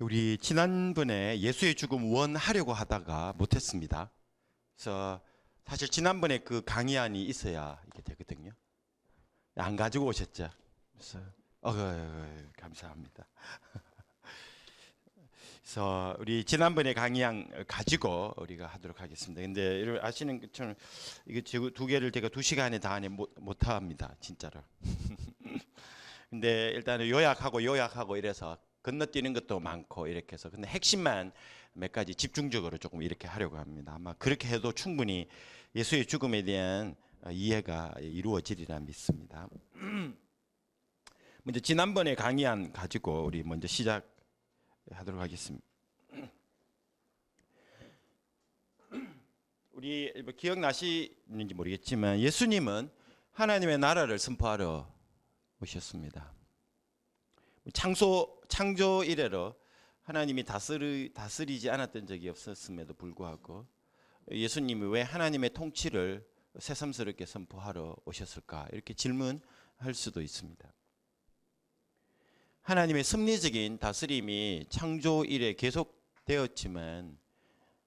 우리 지난번에 예수의 죽음 원하려고 하다가 못했습니다. 그래서 사실 지난번에 그 강의안이 있어야 이게 되거든요. 안 가지고 오셨죠? 그래서 감사합니다. 그래서 우리 지난번에 강의안 가지고 우리가 하도록 하겠습니다. 근데 여러분 아시는 것처럼 이거 두 개를 제가 2시간에 다 안에 못 합니다, 진짜로. 근데 일단은 요약하고 이래서 건너뛰는 것도 많고 이렇게 해서 근데 핵심만 몇 가지 집중적으로 조금 이렇게 하려고 합니다. 아마 그렇게 해도 충분히 예수의 죽음에 대한 이해가 이루어지리라 믿습니다. 먼저 지난번에 강의안 가지고 우리 먼저 시작하도록 하겠습니다. 우리 기억나시는지 모르겠지만 예수님은 하나님의 나라를 선포하러 오셨습니다. 창조 이래로 하나님이 다스리지 않았던 적이 없었음에도 불구하고 예수님이 왜 하나님의 통치를 새삼스럽게 선포하러 오셨을까? 이렇게 질문할 수도 있습니다. 하나님의 섭리적인 다스림이 창조 이래 계속되었지만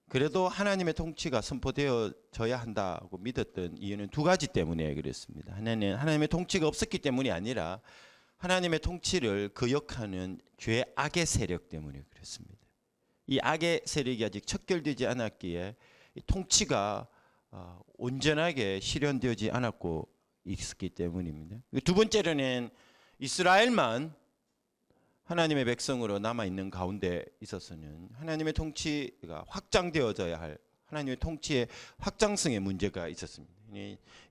그래도 하나님의 통치가 선포되어져야 한다고 믿었던 이유는 두 가지 때문에 그랬습니다. 하나는 하나님의 통치가 없었기 때문이 아니라 하나님의 통치를 거역하는 죄악의 세력 때문에 그랬습니다. 이 악의 세력이 아직 척결되지 않았기에 통치가 온전하게 실현되지 않았고 있었기 때문입니다. 두 번째로는 이스라엘만 하나님의 백성으로 남아있는 가운데 있어서는 하나님의 통치가 확장되어져야 할 하나님의 통치의 확장성의 문제가 있었습니다.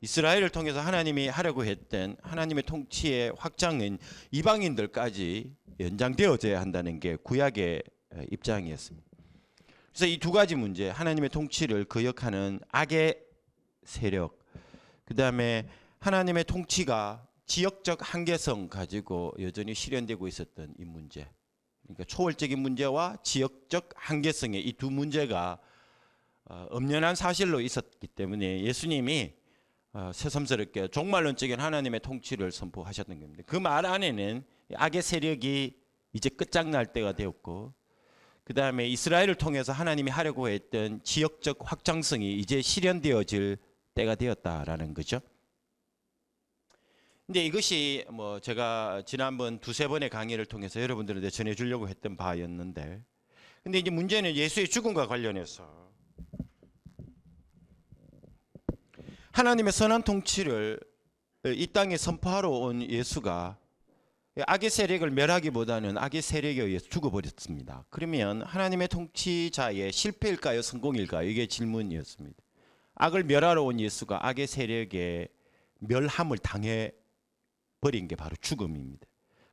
이스라엘을 통해서 하나님이 하려고 했던 하나님의 통치의 확장은 이방인들까지 연장되어져야 한다는 게 구약의 입장이었습니다. 그래서 이 두 가지 문제, 하나님의 통치를 거역하는 악의 세력, 그 다음에 하나님의 통치가 지역적 한계성 가지고 여전히 실현되고 있었던 이 문제, 그러니까 초월적인 문제와 지역적 한계성의 이 두 문제가 엄연한 사실로 있었기 때문에 예수님이 새삼스럽게 종말론적인 하나님의 통치를 선포하셨던 겁니다. 그 말 안에는 악의 세력이 이제 끝장날 때가 되었고 그 다음에 이스라엘을 통해서 하나님이 하려고 했던 지역적 확장성이 이제 실현되어질 때가 되었다라는 거죠. 근데 이것이 제가 지난번 두세 번의 강의를 통해서 여러분들한테 전해주려고 했던 바였는데 근데 이제 문제는 예수의 죽음과 관련해서 하나님의 선한 통치를 이 땅에 선포하러 온 예수가 악의 세력을 멸하기보다는 악의 세력에 의해서 죽어버렸습니다. 그러면 하나님의 통치자의 실패일까요? 성공일까요? 이게 질문이었습니다. 악을 멸하러 온 예수가 악의 세력에 멸함을 당해버린 게 바로 죽음입니다.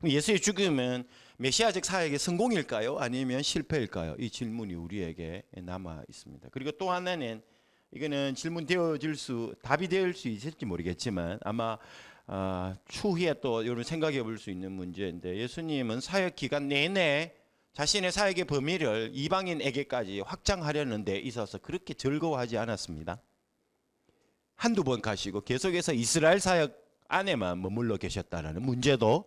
예수의 죽음은 메시아적 사역의 성공일까요? 아니면 실패일까요? 이 질문이 우리에게 남아 있습니다. 그리고 또 하나는 이거는 답이 될 수 있을지 모르겠지만 아마 추후에 또 여러분 생각해 볼 수 있는 문제인데 예수님은 사역 기간 내내 자신의 사역의 범위를 이방인에게까지 확장하려는 데 있어서 그렇게 즐거워하지 않았습니다. 한두 번 가시고 계속해서 이스라엘 사역 안에만 머물러 계셨다는 문제도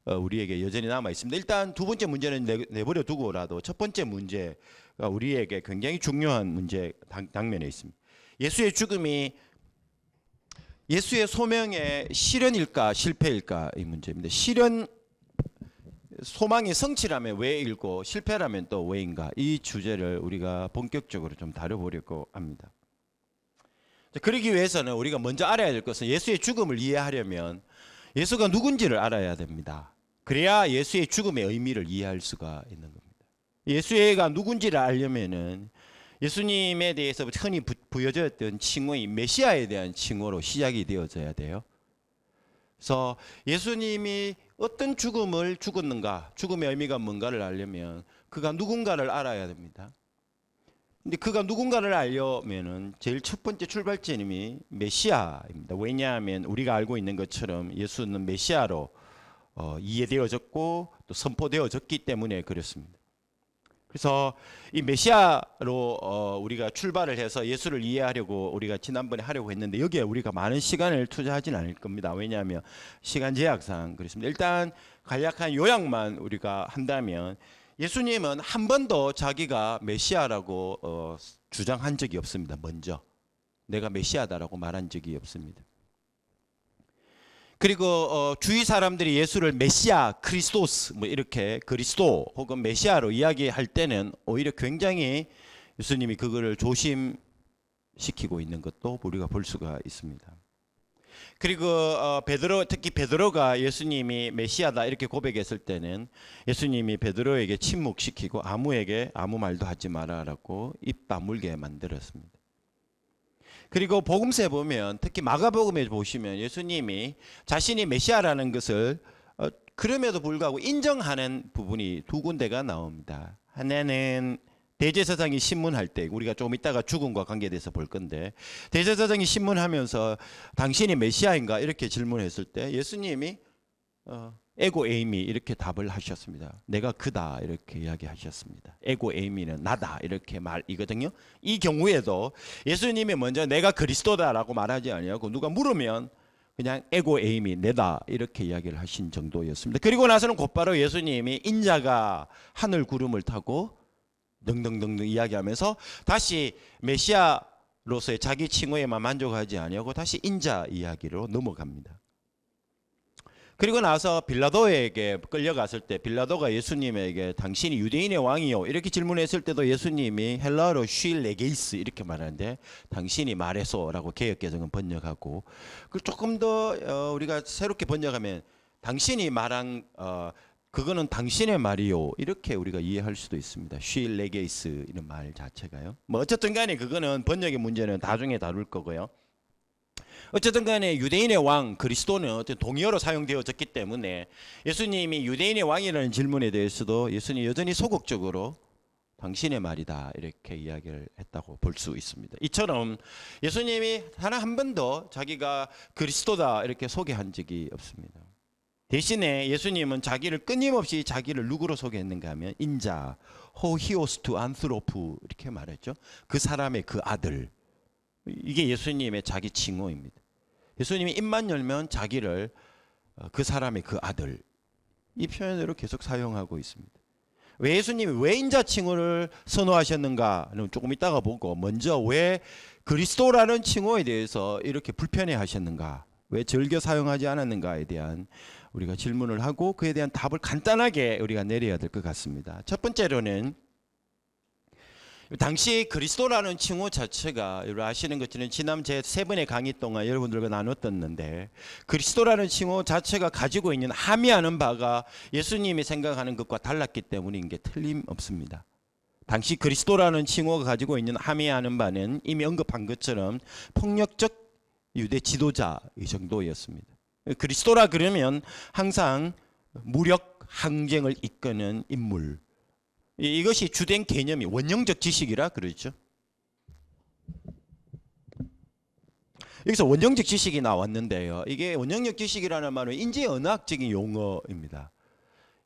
우리에게 여전히 남아 있습니다. 일단 두 번째 문제는 내버려 두고라도 첫 번째 문제가 우리에게 굉장히 중요한 문제 당면에 있습니다. 예수의 죽음이 예수의 소명의 실현일까 실패일까 이 문제입니다. 소망이 성취라면 왜일고 실패라면 또 왜인가 이 주제를 우리가 본격적으로 좀 다뤄보려고 합니다. 그러기 위해서는 우리가 먼저 알아야 될 것은 예수의 죽음을 이해하려면 예수가 누군지를 알아야 됩니다. 그래야 예수의 죽음의 의미를 이해할 수가 있는 겁니다. 예수가 누군지를 알려면은 예수님에 대해서 흔히 부여졌던 칭호인 메시아에 대한 칭호로 시작이 되어져야 돼요. 그래서 예수님이 어떤 죽음을 죽었는가, 죽음의 의미가 뭔가를 알려면 그가 누군가를 알아야 됩니다. 근데 그가 누군가를 알려면은 제일 첫 번째 출발점이 메시아입니다. 왜냐하면 우리가 알고 있는 것처럼 예수는 메시아로 이해되어졌고 또 선포되어졌기 때문에 그렇습니다. 그래서 이 메시아로 우리가 출발을 해서 예수를 이해하려고 우리가 지난번에 하려고 했는데 여기에 우리가 많은 시간을 투자하지는 않을 겁니다. 왜냐하면 시간 제약상 그렇습니다. 일단 간략한 요약만 우리가 한다면 예수님은 한 번도 자기가 메시아라고 주장한 적이 없습니다. 먼저 내가 메시아다라고 말한 적이 없습니다. 그리고 주위 사람들이 예수를 메시아, 크리스토스 뭐 이렇게 그리스도 혹은 메시아로 이야기할 때는 오히려 굉장히 예수님이 그거를 조심시키고 있는 것도 우리가 볼 수가 있습니다. 그리고 베드로, 특히 베드로가 예수님이 메시아다 이렇게 고백했을 때는 예수님이 베드로에게 침묵시키고 아무에게 아무 말도 하지 마라라고 입 다물게 만들었습니다. 그리고 복음서에 보면 특히 마가복음에 보시면 예수님이 자신이 메시아라는 것을 그럼에도 불구하고 인정하는 부분이 두 군데가 나옵니다. 하나는 대제사장이 신문할 때, 우리가 조금 이따가 죽음과 관계돼서 볼 건데, 대제사장이 신문하면서 당신이 메시아인가 이렇게 질문했을 때 예수님이 에고 에이미 이렇게 답을 하셨습니다. 내가 그다 이렇게 이야기하셨습니다. 에고 에이미는 나다 이렇게 말이거든요. 이 경우에도 예수님이 먼저 내가 그리스도다라고 말하지 아니하고 누가 물으면 그냥 에고 에이미 내다 이렇게 이야기를 하신 정도였습니다. 그리고 나서는 곧바로 예수님이 인자가 하늘 구름을 타고 등등등등 이야기하면서 다시 메시아로서의 자기 칭호에만 만족하지 아니하고 다시 인자 이야기로 넘어갑니다. 그리고 나서 빌라도에게 끌려갔을 때 빌라도가 예수님에게 당신이 유대인의 왕이요 이렇게 질문했을 때도 예수님이 헬라어로 쉴레게이스 이렇게 말하는데 당신이 말해서라고 개역개정은 번역하고 조금 더 우리가 새롭게 번역하면 당신이 말한 그거는 당신의 말이요 이렇게 우리가 이해할 수도 있습니다. 쉴레게이스 이런 말 자체가요. 뭐 어쨌든 간에 그거는 번역의 문제는 나중에 다룰 거고요. 어쨌든 간에 유대인의 왕 그리스도는 어떤 동의어로 사용되어졌기 때문에 예수님이 유대인의 왕이라는 질문에 대해서도 예수님이 여전히 소극적으로 당신의 말이다 이렇게 이야기를 했다고 볼 수 있습니다. 이처럼 예수님이 단 한 번도 자기가 그리스도다 이렇게 소개한 적이 없습니다. 대신에 예수님은 끊임없이 자기를 누구로 소개했는가 하면 인자, 호히오스투 안스로프 이렇게 말했죠. 그 사람의 그 아들. 이게 예수님의 자기 칭호입니다. 예수님이 입만 열면 자기를 그 사람의 그 아들 이 표현으로 계속 사용하고 있습니다. 왜 예수님이 왜 인자 칭호를 선호하셨는가는 조금 이따가 보고 먼저 왜 그리스도라는 칭호에 대해서 이렇게 불편해하셨는가 왜 즐겨 사용하지 않았는가에 대한 우리가 질문을 하고 그에 대한 답을 간단하게 우리가 내려야 될 것 같습니다. 첫 번째로는 당시 그리스도라는 칭호 자체가 여러분 아시는 것처럼 지난 제 세 번의 강의 동안 여러분들과 나눴었는데 그리스도라는 칭호 자체가 가지고 있는 함의하는 바가 예수님이 생각하는 것과 달랐기 때문인 게 틀림없습니다. 당시 그리스도라는 칭호가 가지고 있는 함의하는 바는 이미 언급한 것처럼 폭력적 유대 지도자 이 정도였습니다. 그리스도라 그러면 항상 무력 항쟁을 이끄는 인물 이것이 주된 개념이 원형적 지식이라 그러죠. 여기서 원형적 지식이 나왔는데요. 이게 원형적 지식이라는 말은 인지언어학적인 용어입니다.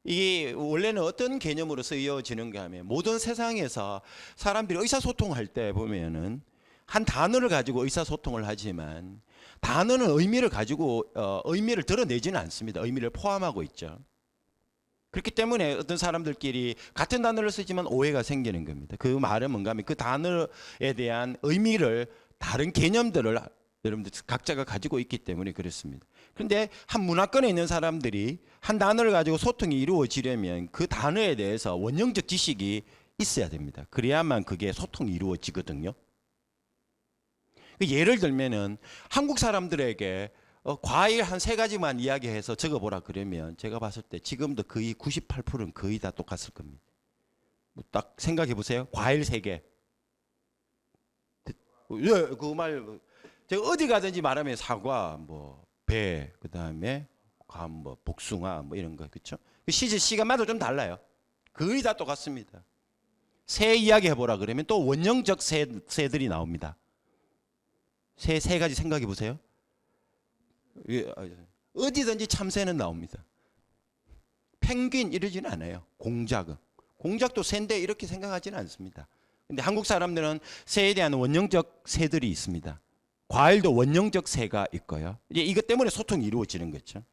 이게 원래는 어떤 개념으로 쓰여지는가 하면 모든 세상에서 사람들이 의사소통할 때 보면은 한 단어를 가지고 의사소통을 하지만 단어는 의미를 가지고 의미를 드러내지는 않습니다. 의미를 포함하고 있죠. 그렇기 때문에 어떤 사람들끼리 같은 단어를 쓰지만 오해가 생기는 겁니다. 그 말은 뭔가 하면 그 단어에 대한 의미를 다른 개념들을 여러분들 각자가 가지고 있기 때문에 그렇습니다. 그런데 한 문화권에 있는 사람들이 한 단어를 가지고 소통이 이루어지려면 그 단어에 대해서 원형적 지식이 있어야 됩니다. 그래야만 그게 소통이 이루어지거든요. 예를 들면은 한국 사람들에게 과일 한 3가지만 이야기해서 적어보라 그러면 제가 봤을 때 지금도 거의 98%는 거의 다 똑같을 겁니다. 딱 생각해 보세요. 과일 3개. 그 말 제가 어디 가든지 말하면 사과, 뭐 배, 그다음에 감, 뭐 복숭아, 뭐 이런 거 그렇죠? 시간마다 좀 달라요. 거의 다 똑같습니다. 새 이야기 해보라 그러면 또 원형적 새들이 나옵니다. 새 3가지 생각해 보세요. 어디든지 참새는 나옵니다. 펭귄 이러지는 않아요. 공작도 새인데 이렇게 생각하지는 않습니다. 근데 한국 사람들은 새에 대한 원형적 새들이 있습니다. 과일도 원형적 새가 있고요. 이제 이것 때문에 소통이 이루어지는 거죠.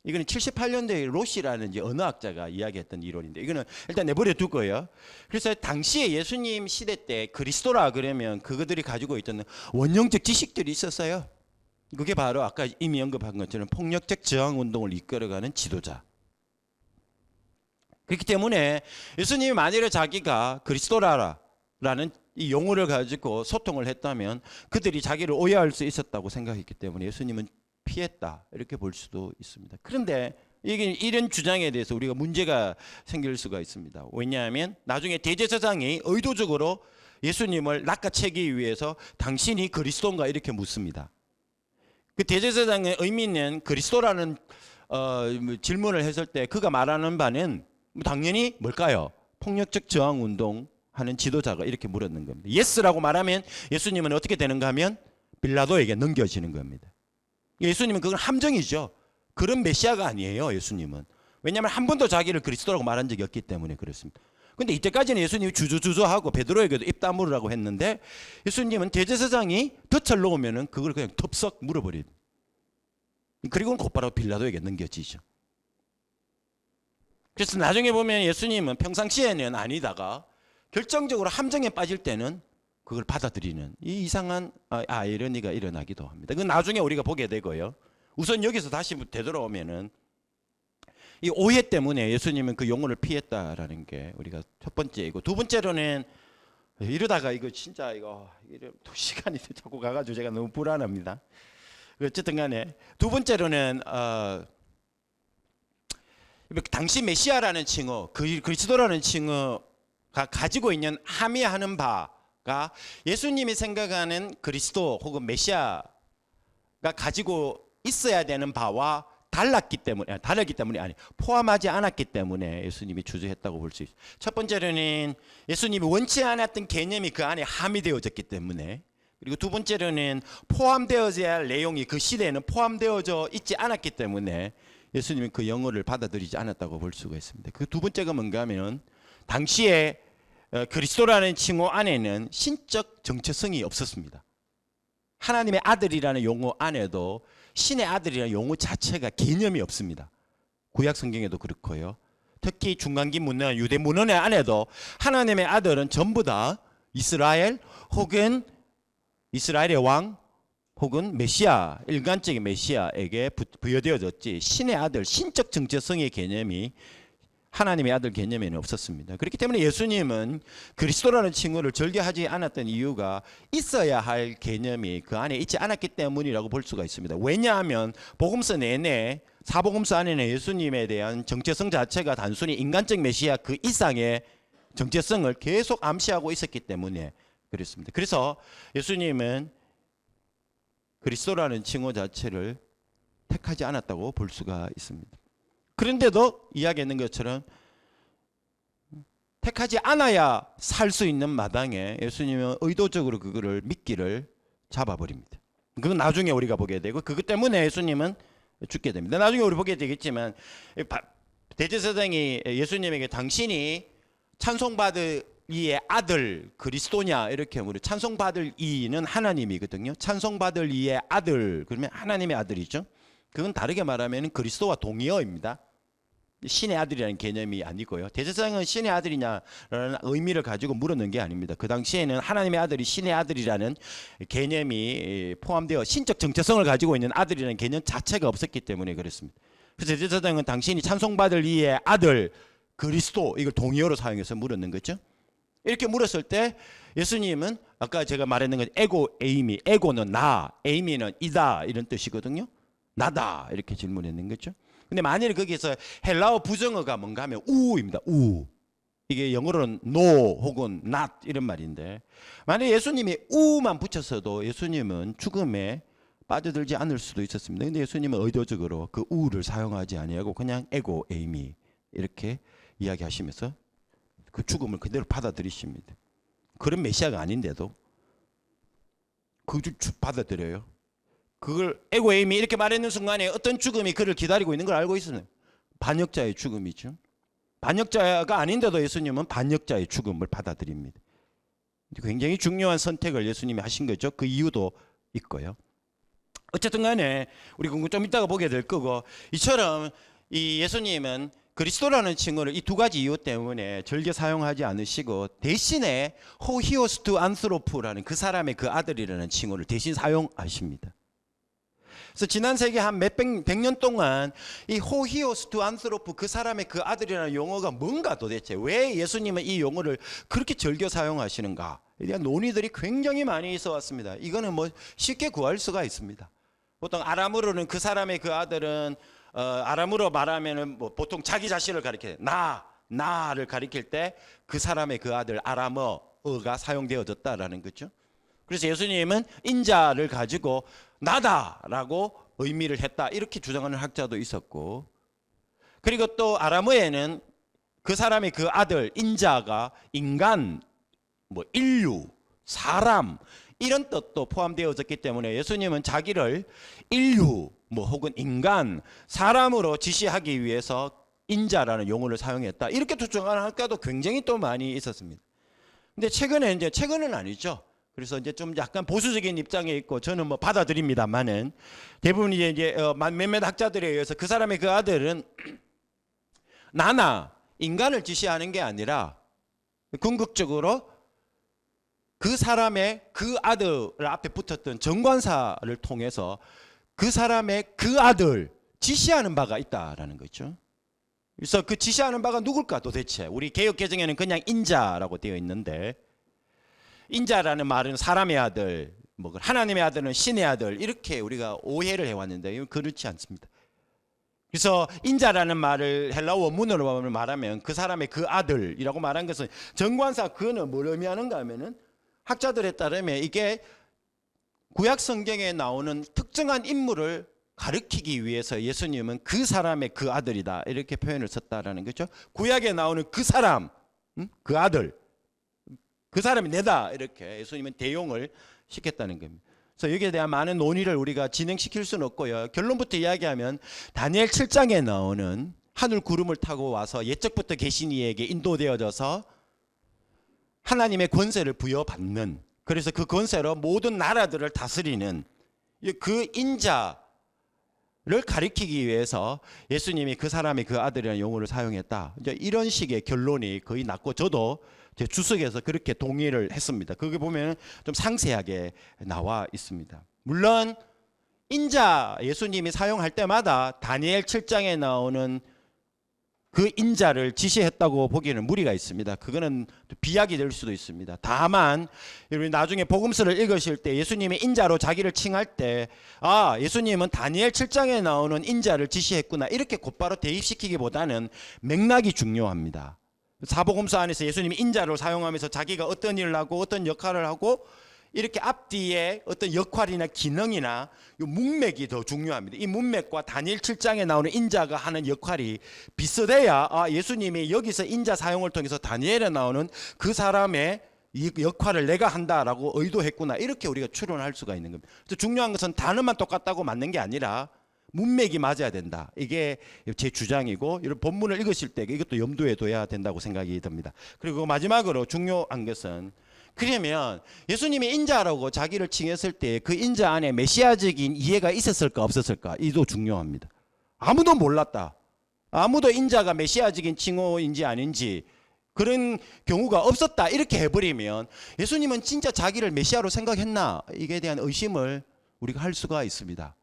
이거는 78년도에 로시라는 이제 언어학자가 이야기했던 이론인데 이거는 일단 내버려 두고요. 그래서 당시에 예수님 시대 때 그리스도라 그러면 그들이 가지고 있던 원형적 지식들이 있었어요. 그게 바로 아까 이미 언급한 것처럼 폭력적 저항 운동을 이끌어가는 지도자. 그렇기 때문에 예수님이 만일에 자기가 그리스도라는 이 용어를 가지고 소통을 했다면 그들이 자기를 오해할 수 있었다고 생각했기 때문에 예수님은 피했다 이렇게 볼 수도 있습니다. 그런데 이런 주장에 대해서 우리가 문제가 생길 수가 있습니다. 왜냐하면 나중에 대제사장이 의도적으로 예수님을 낚아채기 위해서 당신이 그리스도인가 이렇게 묻습니다. 그 대제사장의 의미는 그리스도라는 질문을 했을 때 그가 말하는 바는 당연히 뭘까요? 폭력적 저항 운동 하는 지도자가 이렇게 물었는 겁니다. 예스라고 말하면 예수님은 어떻게 되는가 하면 빌라도에게 넘겨지는 겁니다. 예수님은 그건 함정이죠. 그런 메시아가 아니에요. 예수님은. 왜냐하면 한 번도 자기를 그리스도라고 말한 적이 없기 때문에 그렇습니다. 그런데 이때까지는 예수님이 주저주저하고 베드로에게도 입 다물으라고 했는데 예수님은 대제사장이 덫을 놓으면 그걸 그냥 덥석 물어버립니다. 그리고는 곧바로 빌라도에게 넘겨지죠. 그래서 나중에 보면 예수님은 평상시에는 아니다가 결정적으로 함정에 빠질 때는 그걸 받아들이는 이 이상한 아이러니가 일어나기도 합니다. 그건 나중에 우리가 보게 되고요. 우선 여기서 다시 되돌아오면은 이 오해 때문에 예수님은 그 용어를 피했다라는 게 우리가 첫 번째이고, 두 번째로는 이러다가 이거 진짜 이거 또 시간이 자꾸 가가지고 제가 너무 불안합니다. 어쨌든 간에 두 번째로는 당시 메시아라는 칭호, 그리스도라는 칭호가 가지고 있는 함의하는 바가 예수님이 생각하는 그리스도 혹은 메시아가 가지고 있어야 되는 바와 다르기 때문에 아니 포함하지 않았기 때문에 예수님이 주저했다고 볼 수 있어요. 첫 번째로는 예수님이 원치 않았던 개념이 그 안에 함의되어졌기 때문에, 그리고 두 번째로는 포함되어져야 할 내용이 그 시대에는 포함되어져 있지 않았기 때문에 예수님이 그 영어를 받아들이지 않았다고 볼 수가 있습니다. 그 두 번째가 뭔가 하면 당시에 그리스도라는 칭호 안에는 신적 정체성이 없었습니다. 하나님의 아들이라는 용어 안에도 신의 아들이라는 용어 자체가 개념이 없습니다. 구약 성경에도 그렇고요. 특히 중간기 문헌, 유대 문헌의 안에도 하나님의 아들은 전부 다 이스라엘 혹은 이스라엘의 왕 혹은 메시아, 일관적인 메시아에게 부여되어졌지 신의 아들, 신적 정체성의 개념이 하나님의 아들 개념에는 없었습니다. 그렇기 때문에 예수님은 그리스도라는 칭호를 절개하지 않았던 이유가 있어야 할 개념이 그 안에 있지 않았기 때문이라고 볼 수가 있습니다. 왜냐하면 복음서 내내, 사복음서 안에는 예수님에 대한 정체성 자체가 단순히 인간적 메시아 그 이상의 정체성을 계속 암시하고 있었기 때문에 그렇습니다. 그래서 예수님은 그리스도라는 칭호 자체를 택하지 않았다고 볼 수가 있습니다. 그런데도 이야기했는 것처럼 택하지 않아야 살 수 있는 마당에 예수님은 의도적으로 그거를 미끼를 잡아버립니다. 그건 나중에 우리가 보게 되고, 그것 때문에 예수님은 죽게 됩니다. 나중에 우리 보게 되겠지만 대제사장이 예수님에게 당신이 찬송받을 이의 아들 그리스도냐 이렇게 물어. 찬송받을 이는 하나님이거든요. 찬송받을 이의 아들 그러면 하나님의 아들이죠. 그건 다르게 말하면 그리스도와 동의어입니다. 신의 아들이라는 개념이 아니고요. 대제사장은 신의 아들이냐라는 의미를 가지고 물었는 게 아닙니다. 그 당시에는 하나님의 아들이 신의 아들이라는 개념이 포함되어 신적 정체성을 가지고 있는 아들이라는 개념 자체가 없었기 때문에 그렇습니다. 그래서 대제사장은 당신이 찬송받을 이의 아들 그리스도 이걸 동의어로 사용해서 물었는 거죠. 이렇게 물었을 때 예수님은 아까 제가 말했는 건 에고 에이미, 에고는 나, 에이미는 이다 이런 뜻이거든요. 나다 이렇게 질문했는 거죠. 근데 만일 거기서 헬라어 부정어가 뭔가 하면 우입니다. 우. 이게 영어로는 no 혹은 not 이런 말인데, 만약 예수님이 우만 붙였어도 예수님은 죽음에 빠져들지 않을 수도 있었습니다. 근데 예수님은 의도적으로 그 우를 사용하지 아니하고 그냥 에고 에이미 이렇게 이야기하시면서 그 죽음을 그대로 받아들이십니다. 그런 메시아가 아닌데도 그걸 받아들여요. 그걸 에고에임이 이렇게 말했는 순간에 어떤 죽음이 그를 기다리고 있는 걸 알고 있어요. 반역자의 죽음이죠. 반역자가 아닌데도 예수님은 반역자의 죽음을 받아들입니다. 굉장히 중요한 선택을 예수님이 하신 거죠. 그 이유도 있고요. 어쨌든 간에 우리 좀 이따가 보게 될 거고, 이처럼 이 예수님은 그리스도라는 칭호를 이 두 가지 이유 때문에 즐겨 사용하지 않으시고 대신에 호히오스투 안스로프라는 그 사람의 그 아들이라는 칭호를 대신 사용하십니다. 그래서 지난 세기 한 백년 동안 이 호히오스투 안스로프 그 사람의 그 아들이라는 용어가 뭔가, 도대체 왜 예수님은 이 용어를 그렇게 즐겨 사용하시는가에 대한 논의들이 굉장히 많이 있어 왔습니다. 이거는 뭐 쉽게 구할 수가 있습니다. 보통 아람어로는 그 사람의 그 아들은 아람어로 말하면은 뭐 보통 자기 자신을 가리켜 나를 가리킬 때 그 사람의 그 아들 아람어가 사용되어졌다라는 거죠. 그래서 예수님은 인자를 가지고 나다라고 의미를 했다, 이렇게 주장하는 학자도 있었고, 그리고 또 아람어에는 그 사람의 그 아들 인자가 인간, 뭐 인류, 사람 이런 뜻도 포함되어졌기 때문에 예수님은 자기를 인류 뭐 혹은 인간, 사람으로 지시하기 위해서 인자라는 용어를 사용했다, 이렇게 주장하는 학자도 굉장히 또 많이 있었습니다. 근데 최근은 아니죠. 그래서 이제 좀 약간 보수적인 입장에 있고, 저는 뭐 받아들입니다만은 대부분 이제 몇몇 학자들에 의해서 그 사람의 그 아들은 나나 인간을 지시하는 게 아니라 궁극적으로 그 사람의 그 아들 앞에 붙었던 정관사를 통해서 그 사람의 그 아들 지시하는 바가 있다라는 거죠. 그래서 그 지시하는 바가 누굴까 도대체? 우리 개역 개정에는 그냥 인자라고 되어 있는데, 인자라는 말은 사람의 아들, 뭐 하나님의 아들은 신의 아들, 이렇게 우리가 오해를 해왔는데 이건 그렇지 않습니다. 그래서 인자라는 말을 헬라어 원문으로 말하면 그 사람의 그 아들이라고 말한 것은 정관사 그는 뭘 의미하는가 하면은, 학자들에 따르면 이게 구약 성경에 나오는 특정한 인물을 가리키기 위해서 예수님은 그 사람의 그 아들이다, 이렇게 표현을 썼다라는 거죠. 구약에 나오는 그 사람, 그 아들, 그 사람이 내다, 이렇게 예수님은 대용을 시켰다는 겁니다. 그래서 여기에 대한 많은 논의를 우리가 진행시킬 수는 없고요. 결론부터 이야기하면 다니엘 7장에 나오는 하늘 구름을 타고 와서 옛적부터 계신 이에게 인도되어져서 하나님의 권세를 부여받는, 그래서 그 권세로 모든 나라들을 다스리는 그 인자를 가리키기 위해서 예수님이 그 사람이 그 아들이라는 용어를 사용했다, 이제 이런 식의 결론이 거의 났고, 저도 제 주석에서 그렇게 동의를 했습니다. 거기 보면 좀 상세하게 나와 있습니다. 물론 인자 예수님이 사용할 때마다 다니엘 7장에 나오는 그 인자를 지시했다고 보기에는 무리가 있습니다. 그거는 비약이 될 수도 있습니다. 다만 여러분 나중에 복음서를 읽으실 때 예수님이 인자로 자기를 칭할 때, 아, 예수님은 다니엘 7장에 나오는 인자를 지시했구나, 이렇게 곧바로 대입시키기보다는 맥락이 중요합니다. 사복음서 안에서 예수님이 인자를 사용하면서 자기가 어떤 일을 하고 어떤 역할을 하고, 이렇게 앞뒤에 어떤 역할이나 기능이나 이 문맥이 더 중요합니다. 이 문맥과 다니엘 7장에 나오는 인자가 하는 역할이 비슷해야, 아, 예수님이 여기서 인자 사용을 통해서 다니엘에 나오는 그 사람의 이 역할을 내가 한다라고 의도했구나, 이렇게 우리가 추론할 수가 있는 겁니다. 그래서 중요한 것은 단어만 똑같다고 맞는 게 아니라 문맥이 맞아야 된다, 이게 제 주장이고, 이런 본문을 읽으실 때 이것도 염두에 둬야 된다고 생각이 듭니다. 그리고 마지막으로 중요한 것은, 그러면 예수님이 인자라고 자기를 칭했을 때 그 인자 안에 메시아적인 이해가 있었을까 없었을까, 이도 중요합니다. 아무도 몰랐다, 아무도 인자가 메시아적인 칭호인지 아닌지 그런 경우가 없었다, 이렇게 해버리면 예수님은 진짜 자기를 메시아로 생각했나, 이게 대한 의심을 우리가 할 수가 있습니다.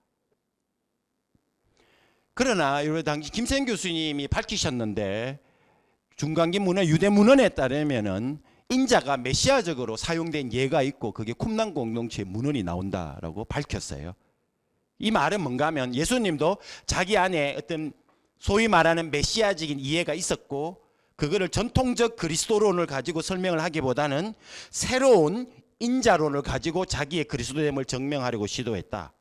그러나 당시 김세현 교수님이 밝히셨는데, 중간기 문헌, 유대 문헌에 따르면은 인자가 메시아적으로 사용된 예가 있고, 그게 쿰란 공동체의 문헌이 나온다라고 밝혔어요. 이 말은 뭔가 하면 예수님도 자기 안에 어떤 소위 말하는 메시아적인 이해가 있었고, 그거를 전통적 그리스도론을 가지고 설명을 하기보다는 새로운 인자론을 가지고 자기의 그리스도됨을 증명하려고 시도했다,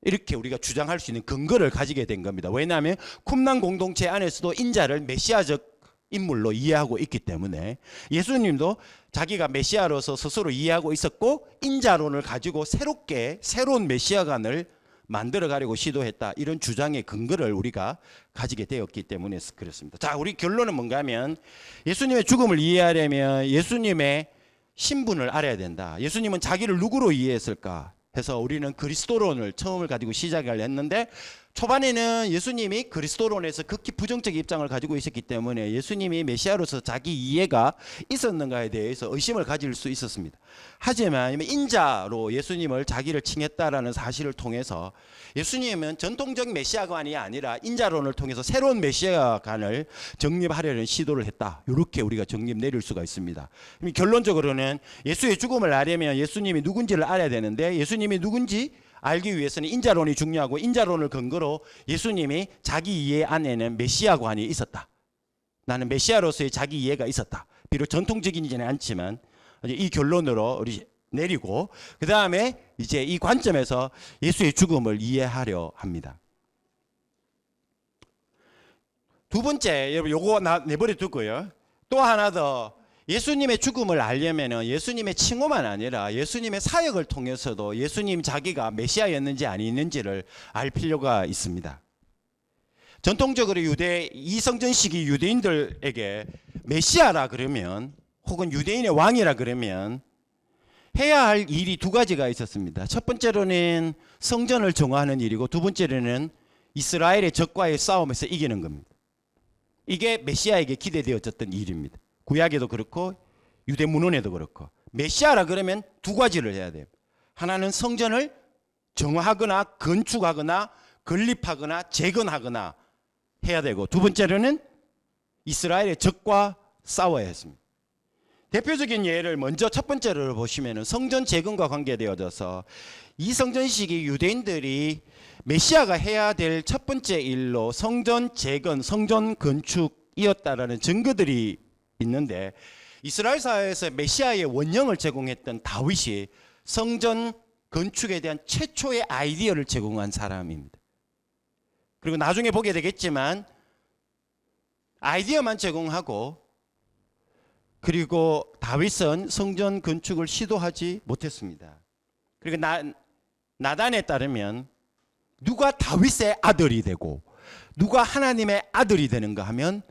이렇게 우리가 주장할 수 있는 근거를 가지게 된 겁니다. 왜냐하면 쿰란 공동체 안에서도 인자를 메시아적 인물로 이해하고 있기 때문에 예수님도 자기가 메시아로서 스스로 이해하고 있었고, 인자론을 가지고 새로운 메시아관을 만들어 가려고 시도했다, 이런 주장의 근거를 우리가 가지게 되었기 때문에 그렇습니다. 자, 우리 결론은 뭔가 하면, 예수님의 죽음을 이해하려면 예수님의 신분을 알아야 된다. 예수님은 자기를 누구로 이해했을까 해서 우리는 그리스도론을 처음을 가지고 시작을 했는데, 초반에는 예수님이 그리스도론에서 극히 부정적 입장을 가지고 있었기 때문에 예수님이 메시아로서 자기 이해가 있었는가에 대해서 의심을 가질 수 있었습니다. 하지만 인자로 예수님을 자기를 칭했다라는 사실을 통해서 예수님은 전통적 메시아관이 아니라 인자론을 통해서 새로운 메시아관을 정립하려는 시도를 했다. 이렇게 우리가 정립 내릴 수가 있습니다. 결론적으로는 예수의 죽음을 알려면 예수님이 누군지를 알아야 되는데, 예수님이 누군지 알기 위해서는 인자론이 중요하고, 인자론을 근거로 예수님이 자기 이해 안에는 메시아관이 있었다. 나는 메시아로서의 자기 이해가 있었다. 비록 전통적이지는 않지만 이 결론으로 우리 내리고, 그 다음에 이제 이 관점에서 예수의 죽음을 이해하려 합니다. 두 번째, 여러분 요거 내버려 두고요. 또 하나 더, 예수님의 죽음을 알려면 예수님의 칭호만 아니라 예수님의 사역을 통해서도 예수님 자기가 메시아였는지 아니었는지를 알 필요가 있습니다. 전통적으로 이성전 시기 유대인들에게 메시아라 그러면, 혹은 유대인의 왕이라 그러면 해야 할 일이 두 가지가 있었습니다. 첫 번째로는 성전을 정화하는 일이고, 두 번째로는 이스라엘의 적과의 싸움에서 이기는 겁니다. 이게 메시아에게 기대되어졌던 일입니다. 구약에도 그렇고 유대 문헌에도 그렇고, 메시아라 그러면 두 가지를 해야 돼요. 하나는 성전을 정화하거나 건축하거나 건립하거나 재건하거나 해야 되고, 두 번째로는 이스라엘의 적과 싸워야 했습니다. 대표적인 예를 먼저 첫 번째로 보시면 성전 재건과 관계되어져서 이 성전 시기 유대인들이 메시아가 해야 될 첫 번째 일로 성전 재건, 성전 건축이었다라는 증거들이 있는데, 이스라엘 사회에서 메시아의 원형을 제공했던 다윗이 성전 건축에 대한 최초의 아이디어를 제공한 사람입니다. 그리고 나중에 보게 되겠지만 아이디어만 제공하고, 그리고 다윗은 성전 건축을 시도하지 못했습니다. 그리고 나단에 따르면 누가 다윗의 아들이 되고 누가 하나님의 아들이 되는가 하면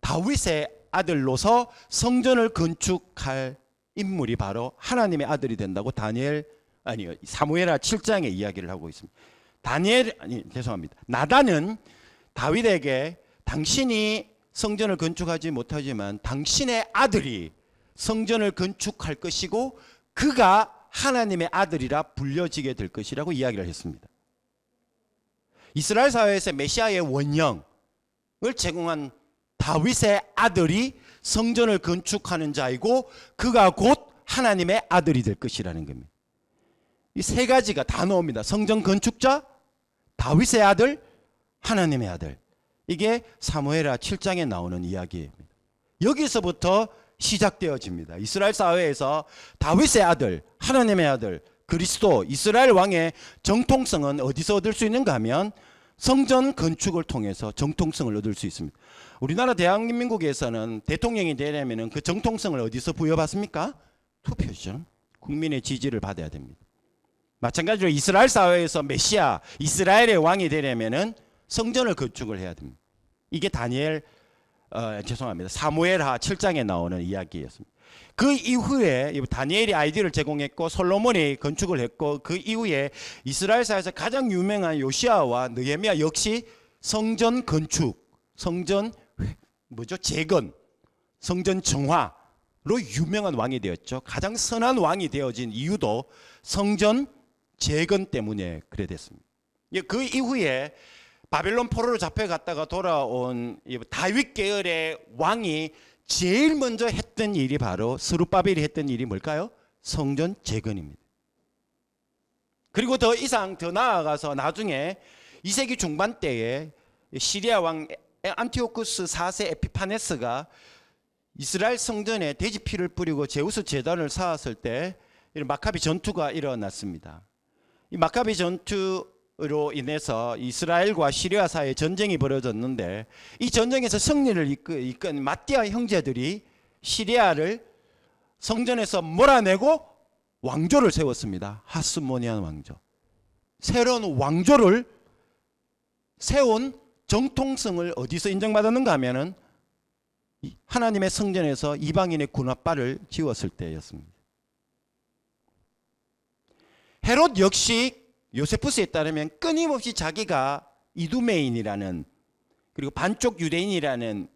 다윗의 아들로서 성전을 건축할 인물이 바로 하나님의 아들이 된다고 사무엘하 7장에 이야기를 하고 있습니다. 나단은 다윗에게 당신이 성전을 건축하지 못하지만 당신의 아들이 성전을 건축할 것이고 그가 하나님의 아들이라 불려지게 될 것이라고 이야기를 했습니다. 이스라엘 사회에서 메시아의 원형을 제공한 다윗의 아들이 성전을 건축하는 자이고 그가 곧 하나님의 아들이 될 것이라는 겁니다. 이 세 가지가 다 나옵니다. 성전 건축자, 다윗의 아들, 하나님의 아들. 이게 사무엘하 7장에 나오는 이야기입니다. 여기서부터 시작되어집니다. 이스라엘 사회에서 다윗의 아들, 하나님의 아들, 그리스도, 이스라엘 왕의 정통성은 어디서 얻을 수 있는가 하면 성전 건축을 통해서 정통성을 얻을 수 있습니다. 우리나라 대한민국에서는 대통령이 되려면 그 정통성을 어디서 부여받습니까? 투표죠. 국민의 지지를 받아야 됩니다. 마찬가지로 이스라엘 사회에서 메시아, 이스라엘의 왕이 되려면 성전을 건축을 해야 됩니다. 이게 사무엘하 7장에 나오는 이야기였습니다. 그 이후에 다니엘이 아이디어를 제공했고 솔로몬이 건축을 했고, 그 이후에 이스라엘 사회에서 가장 유명한 요시아와 느헤미야 역시 성전 건축, 성전 재건, 성전 정화로 유명한 왕이 되었죠. 가장 선한 왕이 되어진 이유도 성전 재건 때문에 그래 됐습니다. 그 이후에 바벨론 포로로 잡혀갔다가 돌아온 다윗 계열의 왕이 제일 먼저 했던 일이 바로 스룹바벨이 했던 일이 뭘까요? 성전 재건입니다. 그리고 더 나아가서 나중에 2세기 중반 때에 시리아 왕 안티오쿠스 4세 에피파네스가 이스라엘 성전에 돼지 피를 뿌리고 제우스 제단을 쌓았을 때 마카비 전투가 일어났습니다. 이 마카비 전투로 인해서 이스라엘과 시리아 사이에 전쟁이 벌어졌는데, 이 전쟁에서 승리를 이끈 마띠아 형제들이 시리아를 성전에서 몰아내고 왕조를 세웠습니다. 하스모니안 왕조. 새로운 왕조를 세운 정통성을 어디서 인정받았는가 하면은 하나님의 성전에서 이방인의 군합발을 지웠을 때였습니다. 헤롯 역시 요세푸스에 따르면 끊임없이 자기가 이두메인이라는 그리고 반쪽 유대인이라는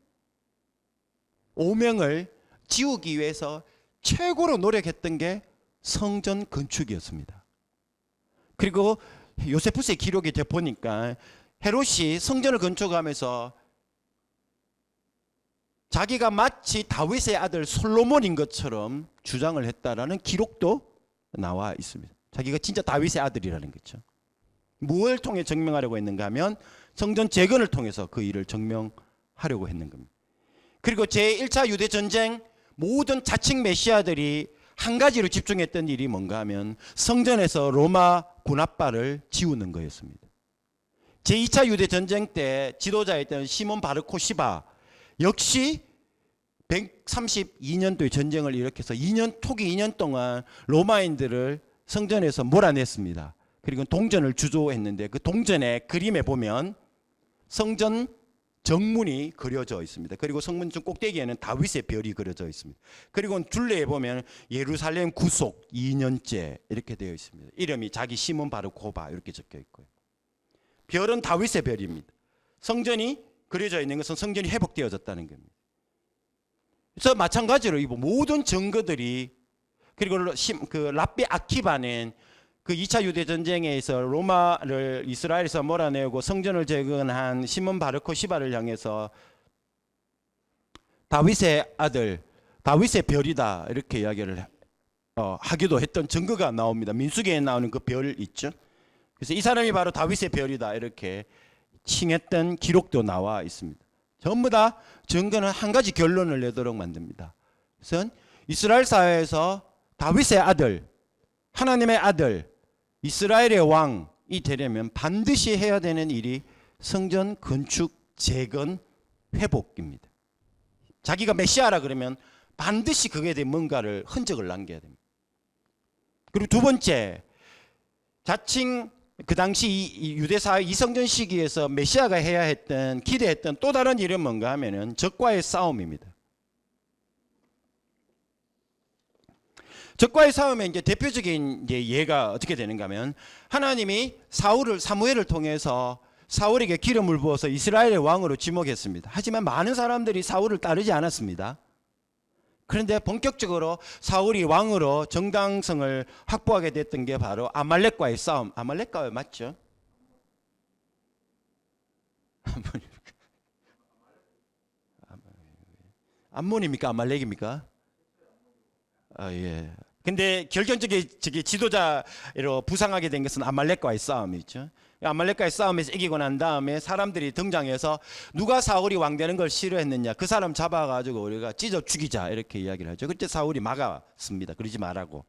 오명을 지우기 위해서 최고로 노력했던 게 성전 건축이었습니다. 그리고 요세푸스의 기록이 보니까 헤롯이 성전을 건축하면서 자기가 마치 다윗의 아들 솔로몬인 것처럼 주장을 했다라는 기록도 나와 있습니다. 자기가 진짜 다윗의 아들이라는 거죠. 무엇을 통해 증명하려고 했는가 하면 성전 재건을 통해서 그 일을 증명하려고 했는 겁니다. 그리고 제1차 유대전쟁 모든 자칭 메시아들이 한 가지로 집중했던 일이 뭔가 하면 성전에서 로마 군합발을 지우는 거였습니다. 제2차 유대전쟁 때 지도자였던 시몬 바르코 시바 역시 132년도의 전쟁을 일으켜서 토기 2년 동안 로마인들을 성전에서 몰아냈습니다. 그리고 동전을 주조했는데 그 동전의 그림에 보면 성전 정문이 그려져 있습니다. 그리고 성문 중 꼭대기에는 다윗의 별이 그려져 있습니다. 그리고 둘레에 보면 예루살렘 구속 2년째 이렇게 되어 있습니다. 이름이 자기 시몬 바르코바 이렇게 적혀 있고요. 별은 다윗의 별입니다. 성전이 그려져 있는 것은 성전이 회복되어졌다는 겁니다. 그래서 마찬가지로 이 모든 증거들이 그리고 그 랍비 아키바는 그 2차 유대전쟁에서 로마를 이스라엘에서 몰아내고 성전을 재건한 시몬 바르코 시바를 향해서 다윗의 아들, 다윗의 별이다 이렇게 이야기를 하기도 했던 증거가 나옵니다. 민수기에 나오는 그 별 있죠. 그래서 이 사람이 바로 다윗의 별이다 이렇게 칭했던 기록도 나와 있습니다. 전부 다 증거는 한 가지 결론을 내도록 만듭니다. 그래서 이스라엘 사회에서 다윗의 아들, 하나님의 아들, 이스라엘의 왕이 되려면 반드시 해야 되는 일이 성전 건축, 재건, 회복입니다. 자기가 메시아라 그러면 반드시 그에 대해 뭔가를 흔적을 남겨야 됩니다. 그리고 두 번째, 자칭 그 당시 유대사회 이성전 시기에서 메시아가 해야 했던 기대했던 또 다른 일은 뭔가 하면은 적과의 싸움입니다. 적과의 싸움의 이제 대표적인 이제 예가 어떻게 되는가 하면 하나님이 사무엘을 통해서 사울에게 기름을 부어서 이스라엘의 왕으로 지목했습니다. 하지만 많은 사람들이 사울을 따르지 않았습니다. 그런데 본격적으로 사울이 왕으로 정당성을 확보하게 됐던 게 바로 아말렉과의 싸움. 아말렉과 맞죠? 암몬입니까? 아말렉입니까? 아, 예. 근데 결정적인 지도자로 부상하게 된 것은 아말렉과의 싸움이죠. 아말렉과의 싸움에서 이기고 난 다음에 사람들이 등장해서 누가 사울이 왕 되는 걸 싫어했느냐, 그 사람 잡아가지고 우리가 찢어 죽이자 이렇게 이야기를 하죠. 그때 사울이 막았습니다. 그러지 말라고.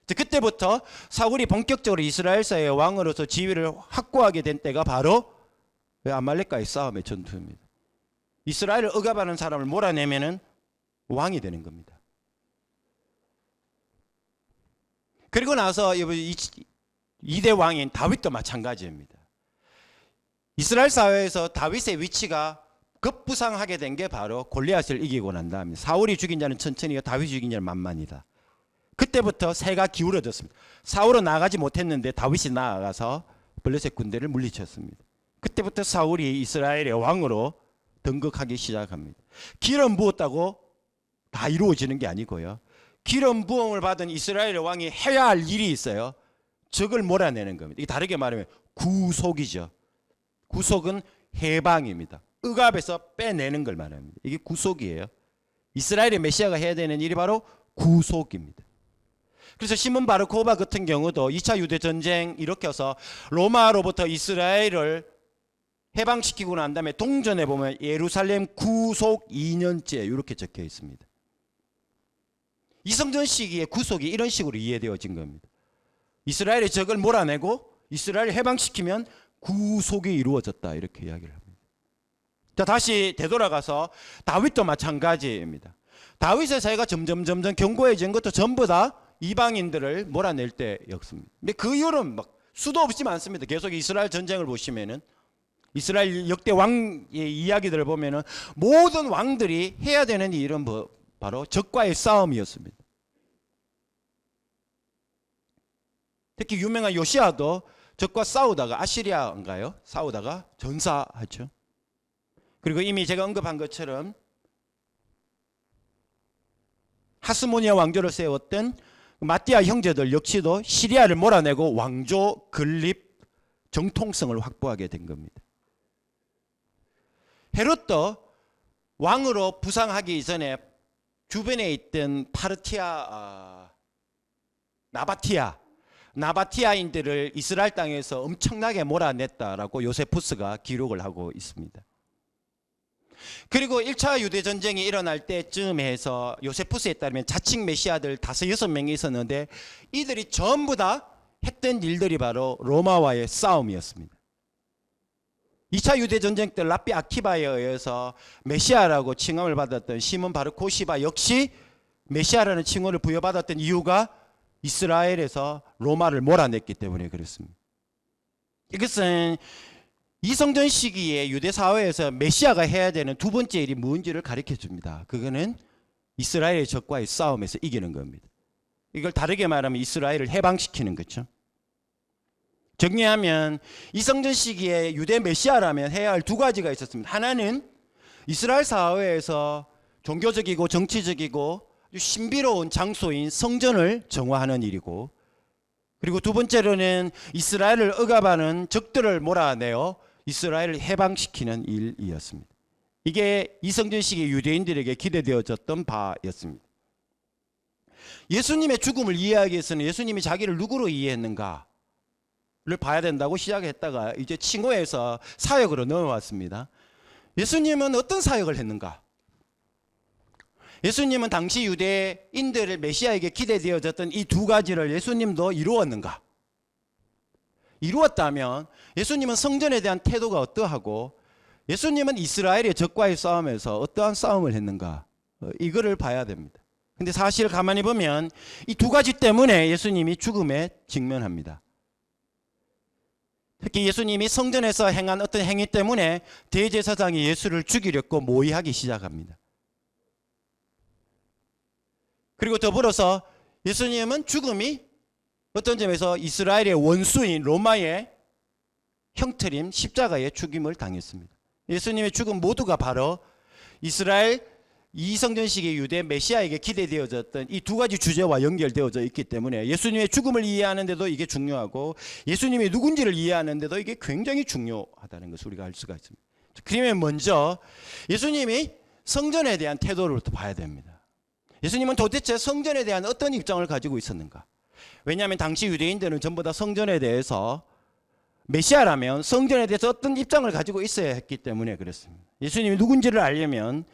그때부터 사울이 본격적으로 이스라엘사의 왕으로서 지위를 확고하게 된 때가 바로 아말렉과의 싸움의 전투입니다. 이스라엘을 억압하는 사람을 몰아내면은 왕이 되는 겁니다. 그리고 나서 2대 왕인 다윗도 마찬가지입니다. 이스라엘 사회에서 다윗의 위치가 급부상하게 된 게 바로 골리앗을 이기고 난 다음에 사울이 죽인 자는 천천히 다윗이 죽인 자는 만만이다. 그때부터 새가 기울어졌습니다. 사울은 나가지 못했는데 다윗이 나아가서 블레셋 군대를 물리쳤습니다. 그때부터 사울이 이스라엘의 왕으로 등극하기 시작합니다. 기름 부었다고 다 이루어지는 게 아니고요. 기름 부음을 받은 이스라엘의 왕이 해야 할 일이 있어요. 적을 몰아내는 겁니다. 이게 다르게 말하면 구속이죠. 구속은 해방입니다. 억압에서 빼내는 걸 말합니다. 이게 구속이에요. 이스라엘의 메시아가 해야 되는 일이 바로 구속입니다. 그래서 시몬 바르코바 같은 경우도 2차 유대전쟁 일으켜서 로마로부터 이스라엘을 해방시키고 난 다음에 동전에 보면 예루살렘 구속 2년째 이렇게 적혀 있습니다. 이성전 시기의 구속이 이런 식으로 이해되어진 겁니다. 이스라엘의 적을 몰아내고 이스라엘을 해방시키면 구속이 이루어졌다 이렇게 이야기를 합니다. 자, 다시 되돌아가서 다윗도 마찬가지입니다. 다윗의 사회가 점점 견고해진 것도 전부 다 이방인들을 몰아낼 때였습니다. 근데 그 이유는 막 수도 없이 많습니다. 계속 이스라엘 전쟁을 보시면은 이스라엘 역대 왕의 이야기들을 보면은 모든 왕들이 해야 되는 일은 바로 적과의 싸움이었습니다. 특히 유명한 요시아도 적과 싸우다가 아시리아인가요? 싸우다가 전사하죠. 그리고 이미 제가 언급한 것처럼 하스모니아 왕조를 세웠던 마띠아 형제들 역시도 시리아를 몰아내고 왕조 건립 정통성을 확보하게 된 겁니다. 헤롯도 왕으로 부상하기 이전에 주변에 있던 파르티아, 나바티아인들을 이스라엘 땅에서 엄청나게 몰아냈다라고 요세푸스가 기록을 하고 있습니다. 그리고 1차 유대전쟁이 일어날 때쯤 해서 요세푸스에 따르면 자칭 메시아들 5-6명이 있었는데 이들이 전부 다 했던 일들이 바로 로마와의 싸움이었습니다. 2차 유대전쟁 때 라삐 아키바에 의해서 메시아라고 칭함을 받았던 시몬 바르 코시바 역시 메시아라는 칭호를 부여받았던 이유가 이스라엘에서 로마를 몰아냈기 때문에 그렇습니다. 이것은 이성전 시기에 유대 사회에서 메시아가 해야 되는 두 번째 일이 무엇인지를 가르쳐 줍니다. 그거는 이스라엘의 적과의 싸움에서 이기는 겁니다. 이걸 다르게 말하면 이스라엘을 해방시키는 거죠. 정리하면 이성전 시기에 유대 메시아라면 해야 할 두 가지가 있었습니다. 하나는 이스라엘 사회에서 종교적이고 정치적이고 신비로운 장소인 성전을 정화하는 일이고, 그리고 두 번째로는 이스라엘을 억압하는 적들을 몰아내어 이스라엘을 해방시키는 일이었습니다. 이게 이성전 시기 유대인들에게 기대되어졌던 바였습니다. 예수님의 죽음을 이해하기 위해서는 예수님이 자기를 누구로 이해했는가를 봐야 된다고 시작했다가 이제 칭호에서 사역으로 넘어왔습니다. 예수님은 어떤 사역을 했는가? 예수님은 당시 유대인들을 메시아에게 기대되어졌던 이 두 가지를 예수님도 이루었는가? 이루었다면 예수님은 성전에 대한 태도가 어떠하고 예수님은 이스라엘의 적과의 싸움에서 어떠한 싸움을 했는가? 이거를 봐야 됩니다. 근데 사실 가만히 보면 이 두 가지 때문에 예수님이 죽음에 직면합니다. 특히 예수님이 성전에서 행한 어떤 행위 때문에 대제사장이 예수를 죽이려고 모의하기 시작합니다. 그리고 더불어서 예수님은 죽음이 어떤 점에서 이스라엘의 원수인 로마의 형틀인 십자가에 죽임을 당했습니다. 예수님의 죽음 모두가 바로 이스라엘 이성전 시기 유대 메시아에게 기대되어졌던 이 두 가지 주제와 연결되어져 있기 때문에 예수님의 죽음을 이해하는데도 이게 중요하고 예수님이 누군지를 이해하는데도 이게 굉장히 중요하다는 것을 우리가 알 수가 있습니다. 그러면 먼저 예수님이 성전에 대한 태도를부터 봐야 됩니다. 예수님은 도대체 성전에 대한 어떤 입장을 가지고 있었는가? 왜냐하면 당시 유대인들은 전부 다 성전에 대해서 메시아라면 성전에 대해서 어떤 입장을 가지고 있어야 했기 때문에 그렇습니다. 예수님이 누군지를 알려면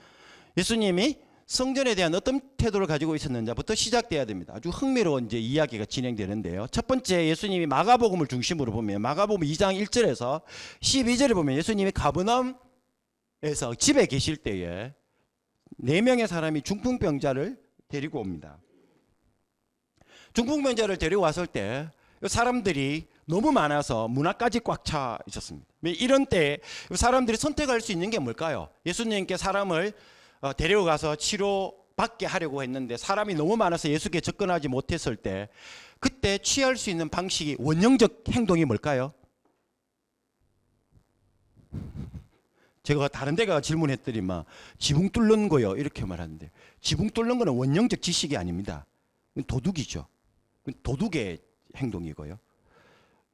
예수님이 성전에 대한 어떤 태도를 가지고 있었는지부터 시작돼야 됩니다. 아주 흥미로운 이제 이야기가 진행되는데요. 첫 번째, 예수님이 마가복음을 중심으로 보면 마가복음 2장 1절에서 12절에 보면 예수님이 가버나움에서 집에 계실 때에 4명의 사람이 중풍병자를 데리고 옵니다. 중풍병자를 데리고 왔을 때 사람들이 너무 많아서 문 앞까지 꽉 차 있었습니다. 이런 때 사람들이 선택할 수 있는 게 뭘까요? 예수님께 사람을 데려가서 치료받게 하려고 했는데 사람이 너무 많아서 예수께 접근하지 못했을 때 그때 취할 수 있는 방식이 원형적 행동이 뭘까요? 제가 다른 데 가서 질문했더니 막 지붕 뚫는 거요 이렇게 말하는데, 지붕 뚫는 거는 원형적 지식이 아닙니다. 도둑이죠. 도둑의 행동이고요.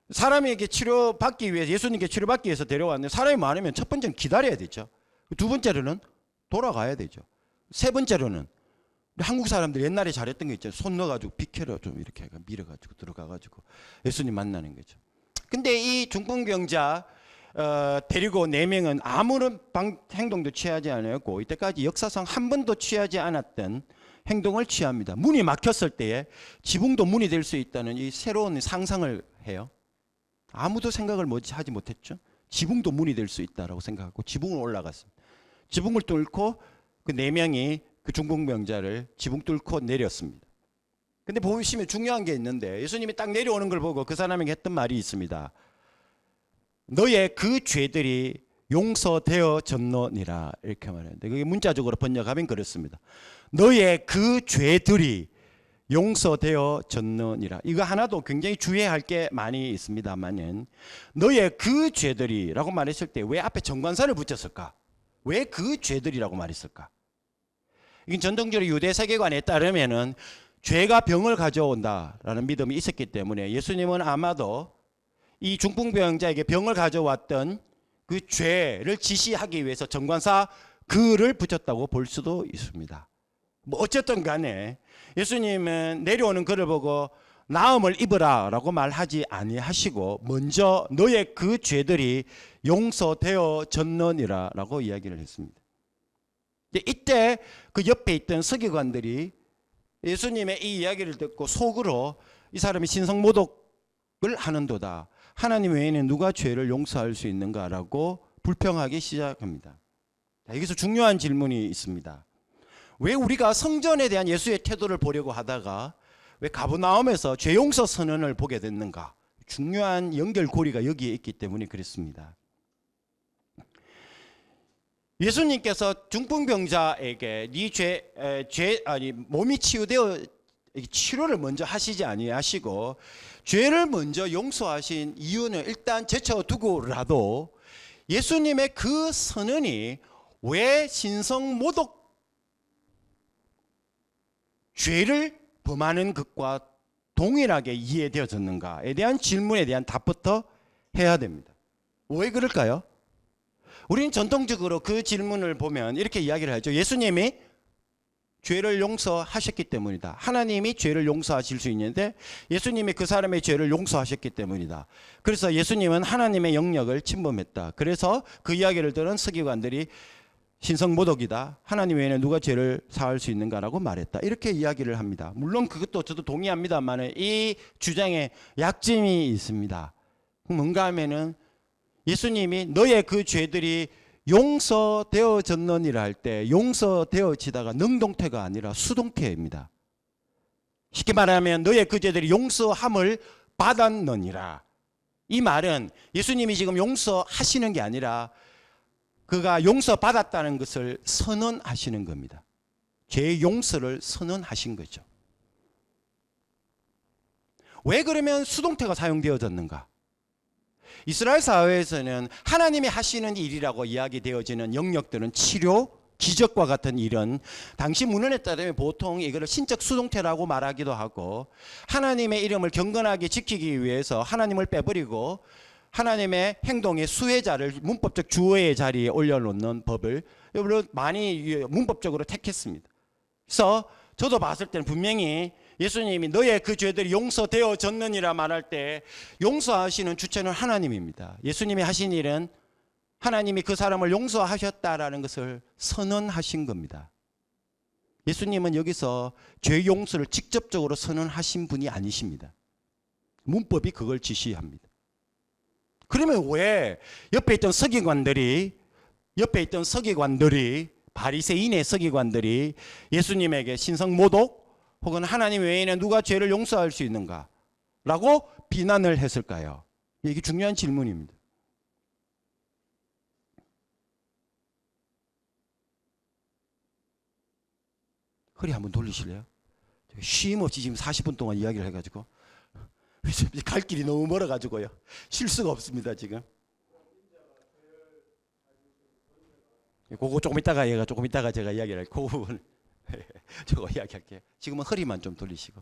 사람에게 치료받기 위해서, 예수님께 치료받기 위해서 데려왔는데 사람이 많으면 첫 번째는 기다려야 되죠. 두 번째로는 돌아가야 되죠. 세 번째로는 한국 사람들이 옛날에 잘했던 게 있잖아요. 손 넣어가지고 비켜라 좀 이렇게 밀어가지고 들어가가지고 예수님 만나는 거죠. 근데 이 중풍병자 데리고 4명은 아무런 행동도 취하지 않았고 이때까지 역사상 한 번도 취하지 않았던 행동을 취합니다. 문이 막혔을 때에 지붕도 문이 될 수 있다는 이 새로운 상상을 해요. 아무도 생각을 하지 못했죠. 지붕도 문이 될 수 있다라고 생각하고 지붕을 올라갔습니다. 지붕을 뚫고 그 4명이 그 중풍병자를 지붕 뚫고 내렸습니다. 근데 보시면 중요한 게 있는데 예수님이 딱 내려오는 걸 보고 그 사람에게 했던 말이 있습니다. 너의 그 죄들이 용서되어졌노니라 이렇게 말하는데 그게 문자적으로 번역하면 그렇습니다. 너의 그 죄들이 용서되어졌느니라. 이거 하나도 굉장히 주의해야 할 게 많이 있습니다만은 너의 그 죄들이라고 말했을 때 왜 앞에 정관사를 붙였을까? 왜 그 죄들이라고 말했을까? 이건 전통적으로 유대 세계관에 따르면은 죄가 병을 가져온다라는 믿음이 있었기 때문에 예수님은 아마도 이 중풍병자에게 병을 가져왔던 그 죄를 지시하기 위해서 정관사 그를 붙였다고 볼 수도 있습니다. 뭐 어쨌든 간에 예수님은 내려오는 그를 보고 나음을 입으라 라고 말하지 아니하시고 먼저 너의 그 죄들이 용서되어졌느니라 라고 이야기를 했습니다. 이때 그 옆에 있던 서기관들이 예수님의 이 이야기를 듣고 속으로 이 사람이 신성모독을 하는도다. 하나님 외에는 누가 죄를 용서할 수 있는가라고 불평하기 시작합니다. 여기서 중요한 질문이 있습니다. 왜 우리가 성전에 대한 예수의 태도를 보려고 하다가 왜 가버나움에서 죄 용서 선언을 보게 됐는가? 중요한 연결고리가 여기에 있기 때문에 그렇습니다. 예수님께서 중풍병자에게 몸이 치유되어 치료를 먼저 하시지 아니하시고 죄를 먼저 용서하신 이유는 일단 제쳐두고라도 예수님의 그 선언이 왜 신성모독 죄를 범하는 것과 동일하게 이해되어졌는가에 대한 질문에 대한 답부터 해야 됩니다. 왜 그럴까요? 우리는 전통적으로 그 질문을 보면 이렇게 이야기를 하죠. 예수님이 죄를 용서하셨기 때문이다. 하나님이 죄를 용서하실 수 있는데 예수님이 그 사람의 죄를 용서하셨기 때문이다. 그래서 예수님은 하나님의 영역을 침범했다. 그래서 그 이야기를 들은 서기관들이 신성모독이다. 하나님 외에는 누가 죄를 사할 수 있는가라고 말했다. 이렇게 이야기를 합니다. 물론 그것도 저도 동의합니다만 이 주장에 약점이 있습니다. 뭔가 하면은 예수님이 너의 그 죄들이 용서되어졌느니라 할 때 용서되어지다가 능동태가 아니라 수동태입니다. 쉽게 말하면 너의 그 죄들이 용서함을 받았느니라. 이 말은 예수님이 지금 용서하시는 게 아니라 그가 용서받았다는 것을 선언하시는 겁니다. 죄의 용서를 선언하신 거죠. 왜 그러면 수동태가 사용되어졌는가? 이스라엘 사회에서는 하나님이 하시는 일이라고 이야기되어지는 영역들은 치료, 기적과 같은 일은 당시 문헌에 따르면 보통 이거를 신적 수동태라고 말하기도 하고 하나님의 이름을 경건하게 지키기 위해서 하나님을 빼버리고 하나님의 행동의 수혜자를 문법적 주어의 자리에 올려놓는 법을 많이 문법적으로 택했습니다. 그래서 저도 봤을 때는 분명히 예수님이 너의 그 죄들이 용서되어졌느니라 말할 때 용서하시는 주체는 하나님입니다. 예수님이 하신 일은 하나님이 그 사람을 용서하셨다라는 것을 선언하신 겁니다. 예수님은 여기서 죄 용서를 직접적으로 선언하신 분이 아니십니다. 문법이 그걸 지시합니다. 그러면 왜 옆에 있던 서기관들이 바리새인의 서기관들이 예수님에게 신성모독 혹은 하나님 외에는 누가 죄를 용서할 수 있는가? 라고 비난을 했을까요? 이게 중요한 질문입니다. 허리 한번 돌리실래요? 쉼 없이 지금 40분 동안 이야기를 해가지고 갈 길이 너무 멀어가지고요. 쉴 수가 없습니다 지금. 그거 조금 이따가 제가 이야기를 할게요. 그 부분 저거 이야기할게요. 지금은 허리만 좀 돌리시고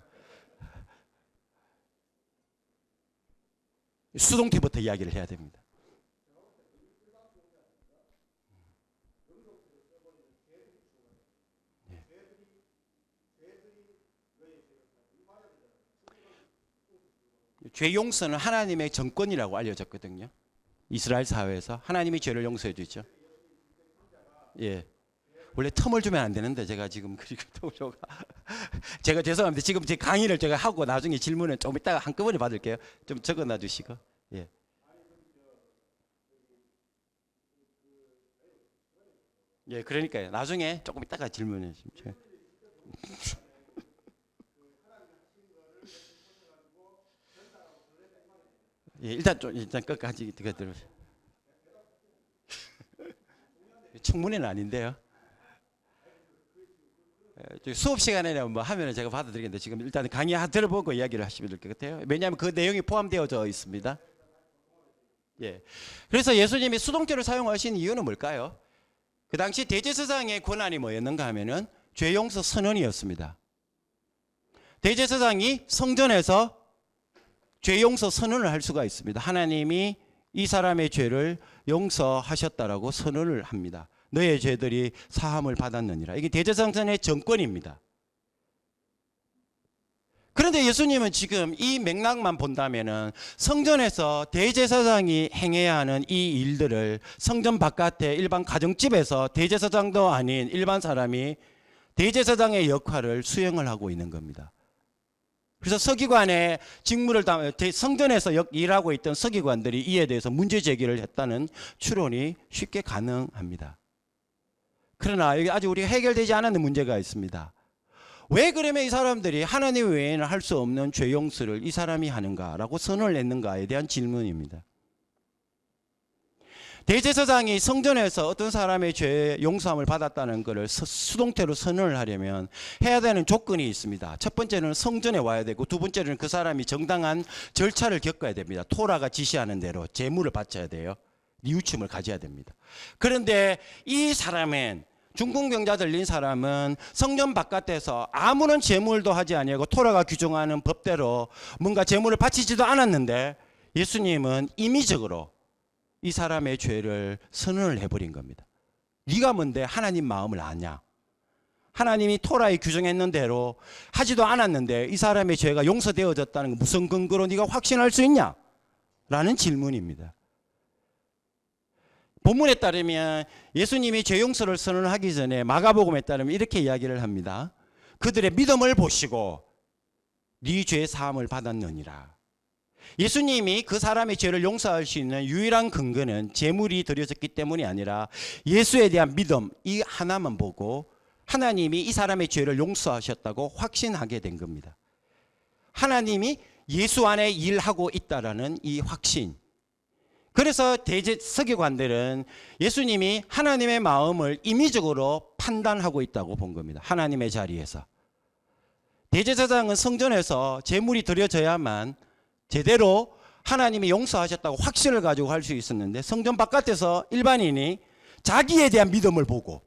수동태부터 이야기를 해야 됩니다. 죄 용서는 하나님의 정권이라고 알려졌거든요. 이스라엘 사회에서 하나님이 죄를 용서해 주죠. 예. 원래 텀을 주면 안 되는데 제가 지금 제가 죄송합니다. 지금 제 강의를 제가 하고 나중에 질문은 좀 이따가 한꺼번에 받을게요. 좀 적어놔 주시고. 예. 예, 그러니까요. 나중에 조금 이따가 질문해 주십시오. 예, 일단 끝까지 들으세요. 청문회는 아닌데요. 수업 시간에 뭐 하면은 제가 받아드리겠는데 지금 일단 강의 들어보고 이야기를 하시면 될 것 같아요. 왜냐하면 그 내용이 포함되어져 있습니다. 예. 그래서 예수님이 수동태를 사용하신 이유는 뭘까요? 그 당시 대제사장의 권한이 뭐였는가 하면은 죄용서 선언이었습니다. 대제사장이 성전에서 죄용서 선언을 할 수가 있습니다. 하나님이 이 사람의 죄를 용서하셨다라고 선언을 합니다. 너의 죄들이 사함을 받았느니라. 이게 대제사장의 정권입니다. 그런데 예수님은 지금 이 맥락만 본다면은 성전에서 대제사장이 행해야 하는 이 일들을 성전 바깥에 일반 가정집에서 대제사장도 아닌 일반 사람이 대제사장의 역할을 수행을 하고 있는 겁니다. 그래서 서기관의 직무를 성전에서 일하고 있던 서기관들이 이에 대해서 문제 제기를 했다는 추론이 쉽게 가능합니다. 그러나 여기 아직 우리가 해결되지 않았는 문제가 있습니다. 왜 그러면 이 사람들이 하나님 외에는 할 수 없는 죄 용서를 이 사람이 하는가라고 선언을 했는가에 대한 질문입니다. 대제사장이 성전에서 어떤 사람의 죄 용서함을 받았다는 것을 수동태로 선언을 하려면 해야 되는 조건이 있습니다. 첫 번째는 성전에 와야 되고, 두 번째는 그 사람이 정당한 절차를 겪어야 됩니다. 토라가 지시하는 대로 제물을 바쳐야 돼요. 뉘우침을 가져야 됩니다. 그런데 이 사람은, 중풍병자 들린 사람은 성전 바깥에서 아무런 제물도 하지 아니하고 토라가 규정하는 법대로 뭔가 제물을 바치지도 않았는데 예수님은 임의적으로 이 사람의 죄를 선언을 해버린 겁니다. 네가 뭔데 하나님 마음을 아냐? 하나님이 토라에 규정했는 대로 하지도 않았는데 이 사람의 죄가 용서되어졌다는 거 무슨 근거로 네가 확신할 수 있냐? 라는 질문입니다. 본문에 따르면 예수님이 죄 용서를 선언하기 전에 마가복음에 따르면 이렇게 이야기를 합니다. 그들의 믿음을 보시고 네 죄 사함을 받았느니라. 예수님이 그 사람의 죄를 용서할 수 있는 유일한 근거는 제물이 드려졌기 때문이 아니라 예수에 대한 믿음, 이 하나만 보고 하나님이 이 사람의 죄를 용서하셨다고 확신하게 된 겁니다. 하나님이 예수 안에 일하고 있다라는 이 확신. 그래서 서기관들은 예수님이 하나님의 마음을 임의적으로 판단하고 있다고 본 겁니다. 하나님의 자리에서. 대제사장은 성전에서 제물이 드려져야만 제대로 하나님이 용서하셨다고 확신을 가지고 할 수 있었는데, 성전 바깥에서 일반인이 자기에 대한 믿음을 보고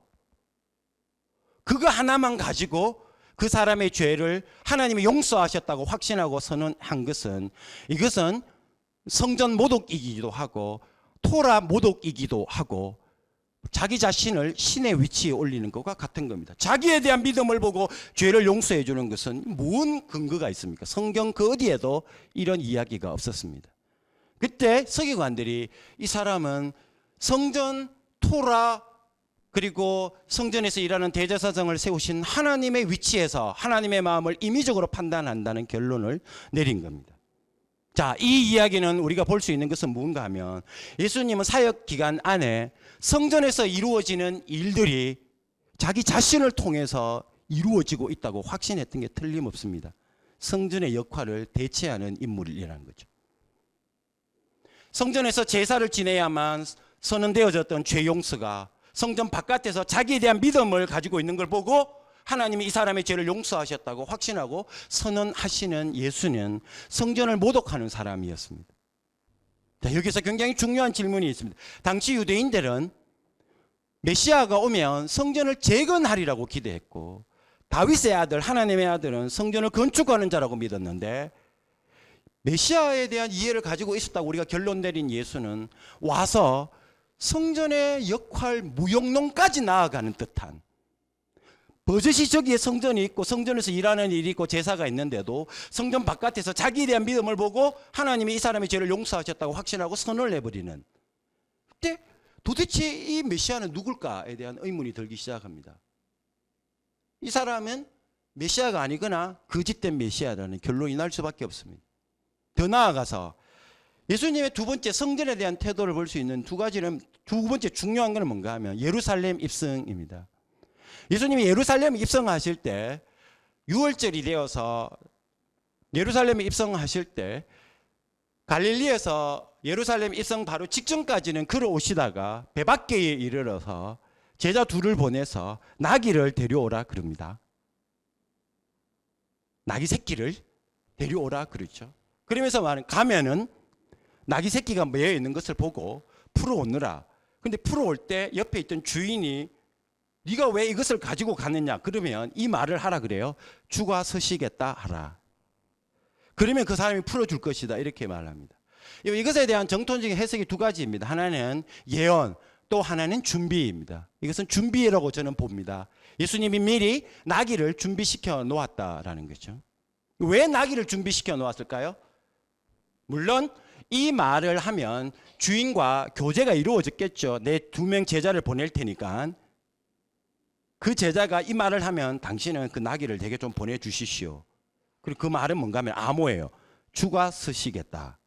그거 하나만 가지고 그 사람의 죄를 하나님이 용서하셨다고 확신하고 선언한 것은, 이것은 성전 모독이기도 하고 토라 모독이기도 하고 자기 자신을 신의 위치에 올리는 것과 같은 겁니다. 자기에 대한 믿음을 보고 죄를 용서해 주는 것은 무슨 근거가 있습니까? 성경 그 어디에도 이런 이야기가 없었습니다. 그때 서기관들이 이 사람은 성전, 토라, 그리고 성전에서 일하는 대제사장을 세우신 하나님의 위치에서 하나님의 마음을 임의적으로 판단한다는 결론을 내린 겁니다. 자, 이 이야기는 우리가 볼 수 있는 것은 무엇인가 하면 예수님은 사역 기간 안에 성전에서 이루어지는 일들이 자기 자신을 통해서 이루어지고 있다고 확신했던 게 틀림없습니다. 성전의 역할을 대체하는 인물이라는 거죠. 성전에서 제사를 지내야만 선언되어졌던 죄 용서가 성전 바깥에서 자기에 대한 믿음을 가지고 있는 걸 보고 하나님이 이 사람의 죄를 용서하셨다고 확신하고 선언하시는 예수는 성전을 모독하는 사람이었습니다. 자, 여기서 굉장히 중요한 질문이 있습니다. 당시 유대인들은 메시아가 오면 성전을 재건하리라고 기대했고, 다윗의 아들, 하나님의 아들은 성전을 건축하는 자라고 믿었는데, 메시아에 대한 이해를 가지고 있었다고 우리가 결론 내린 예수는 와서 성전의 역할 무용론까지 나아가는 듯한, 버젓이 저기에 성전이 있고 성전에서 일하는 일이 있고 제사가 있는데도 성전 바깥에서 자기에 대한 믿음을 보고 하나님이 이 사람의 죄를 용서하셨다고 확신하고 선언을 해버리는, 그때 도대체 이 메시아는 누굴까에 대한 의문이 들기 시작합니다. 이 사람은 메시아가 아니거나 거짓된 메시아라는 결론이 날 수밖에 없습니다. 더 나아가서 예수님의 두 번째 성전에 대한 태도를 볼 수 있는 두 번째 중요한 것은 뭔가 하면 예루살렘 입성입니다. 예수님이 예루살렘에 입성하실 때 6월절이 되어서 예루살렘에 입성하실 때 갈릴리에서 예루살렘 입성 바로 직전까지는 걸어오시다가 배 밖에 이르러서 제자 둘을 보내서 나귀를 데려오라 그럽니다. 낙이 새끼를 데려오라 그러죠. 그러면서 가면은 낙이 새끼가 매여 있는 것을 보고 풀어오느라. 근데 풀어올 때 옆에 있던 주인이 네가 왜 이것을 가지고 갔느냐 그러면 이 말을 하라 그래요. 주가 서시겠다 하라. 그러면 그 사람이 풀어줄 것이다 이렇게 말합니다. 이것에 대한 정통적인 해석이 두 가지입니다. 하나는 예언, 또 하나는 준비입니다. 이것은 준비라고 저는 봅니다. 예수님이 미리 나귀를 준비시켜 놓았다라는 거죠. 왜 나귀를 준비시켜 놓았을까요? 물론 이 말을 하면 주인과 교제가 이루어졌겠죠. 내 2명 제자를 보낼 테니까 그 제자가 이 말을 하면 당신은 그 나귀를 내게 좀 보내주십시오. 그리고 그 말은 뭔가 하면 암호예요. 주가 서시겠다.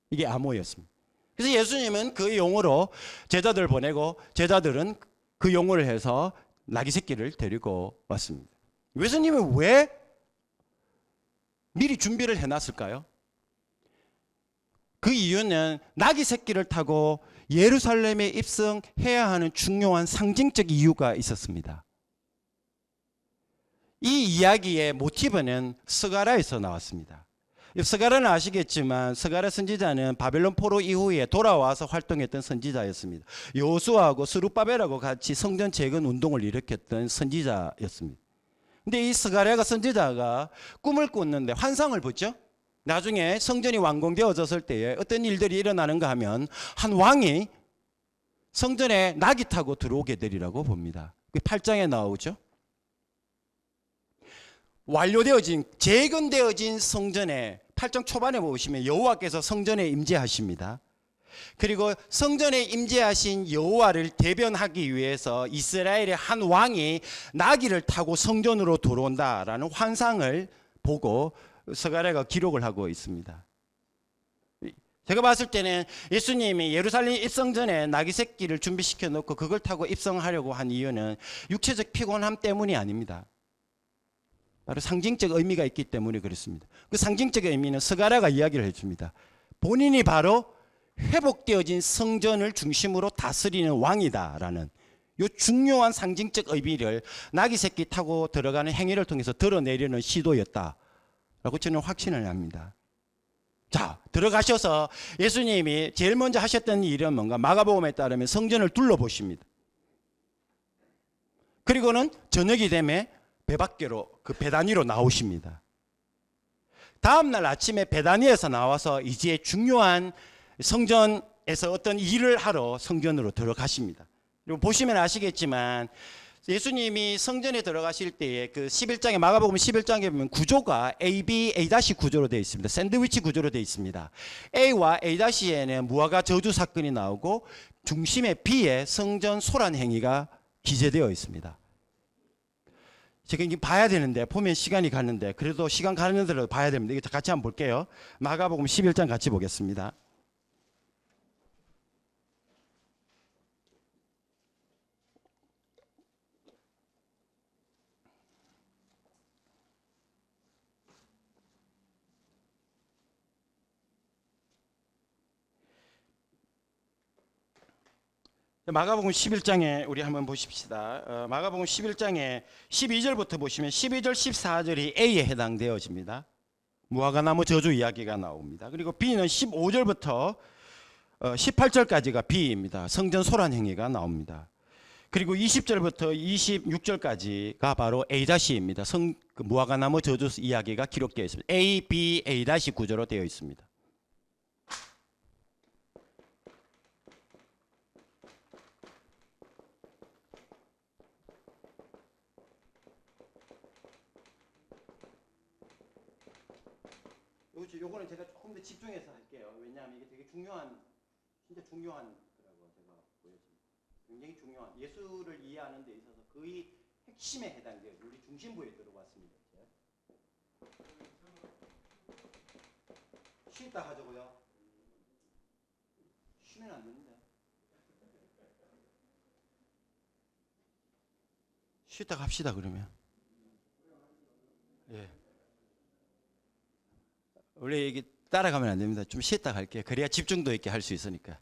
이게 암호였습니다. 그래서 예수님은 그 용어로 제자들 보내고 제자들은 그 용어를 해서 나귀 새끼를 데리고 왔습니다. 예수님은 왜 미리 준비를 해놨을까요? 그 이유는 나귀 새끼를 타고 예루살렘에 입성해야 하는 중요한 상징적 이유가 있었습니다. 이 이야기의 모티브는 스가랴에서 나왔습니다. 스가랴는 아시겠지만 스가랴 선지자는 바벨론 포로 이후에 돌아와서 활동했던 선지자였습니다. 여호수아하고 스룹바벨하고 같이 성전 재건 운동을 일으켰던 선지자였습니다. 근데 이 스가랴가 선지자가 꿈을 꿨는데 환상을 보죠. 나중에 성전이 완공되어졌을 때에 어떤 일들이 일어나는가 하면 한 왕이 성전에 낙이 타고 들어오게 되리라고 봅니다. 그 8장에 나오죠. 완료되어진 재건되어진 성전에 8장 초반에 보시면 여호와께서 성전에 임재하십니다. 그리고 성전에 임재하신 여호와를 대변하기 위해서 이스라엘의 한 왕이 나귀를 타고 성전으로 들어온다라는 환상을 보고 스가랴가 기록을 하고 있습니다. 제가 봤을 때는 예수님이 예루살렘 입성 전에 나귀 새끼를 준비시켜 놓고 그걸 타고 입성하려고 한 이유는 육체적 피곤함 때문이 아닙니다. 바로 상징적 의미가 있기 때문에 그렇습니다. 그 상징적 의미는 스가랴가 이야기를 해줍니다. 본인이 바로 회복되어진 성전을 중심으로 다스리는 왕이다라는 이 중요한 상징적 의미를 나귀 새끼 타고 들어가는 행위를 통해서 드러내려는 시도였다라고 저는 확신을 합니다. 자, 들어가셔서 예수님이 제일 먼저 하셨던 일은 뭔가? 마가복음에 따르면 성전을 둘러보십니다. 그리고는 저녁이 되면 배 밖으로 그 베다니로 나오십니다. 다음날 아침에 베다니에서 나와서 이제 중요한 성전에서 어떤 일을 하러 성전으로 들어가십니다. 그리고 보시면 아시겠지만 예수님이 성전에 들어가실 때에 그 11장에 마가복음 11장에 보면 구조가 AB, A- 구조로 되어 있습니다. 샌드위치 구조로 되어 있습니다. A와 A-에는 무화과 저주 사건이 나오고 중심에 B에 성전 소란 행위가 기재되어 있습니다. 제가 이게 봐야 되는데 보면 시간이 가는데 그래도 시간 가는 대로 봐야 됩니다. 이거 같이 한번 볼게요. 마가복음 11장 같이 보겠습니다. 마가복음 11장에 우리 한번 보십시다. 마가복음 11장에 12절부터 보시면 12절 14절이 A에 해당되어집니다. 무화과나무 저주 이야기가 나옵니다. 그리고 B는 15절부터 18절까지가 B입니다. 성전 소란 행위가 나옵니다. 그리고 20절부터 26절까지가 바로 A-입니다. 그 무화과나무 저주 이야기가 기록되어 있습니다. A, B, A- 구조로 되어 있습니다. 요거는 제가 조금 더 집중해서 할게요. 왜냐하면 이게 되게 중요한, 진짜 중요한 거라고 제가 보여집니다. 굉장히 중요한, 예수를 이해하는 데 있어서 거의 핵심에 해당돼요. 우리 중심부에 들어왔습니다. 쉬었다 하자고요. 쉬면 안 됩니다. 쉬었다 갑시다 그러면. 예. 원래 이게 따라가면 안 됩니다. 좀 쉬었다 갈게요. 그래야 집중도 있게 할 수 있으니까.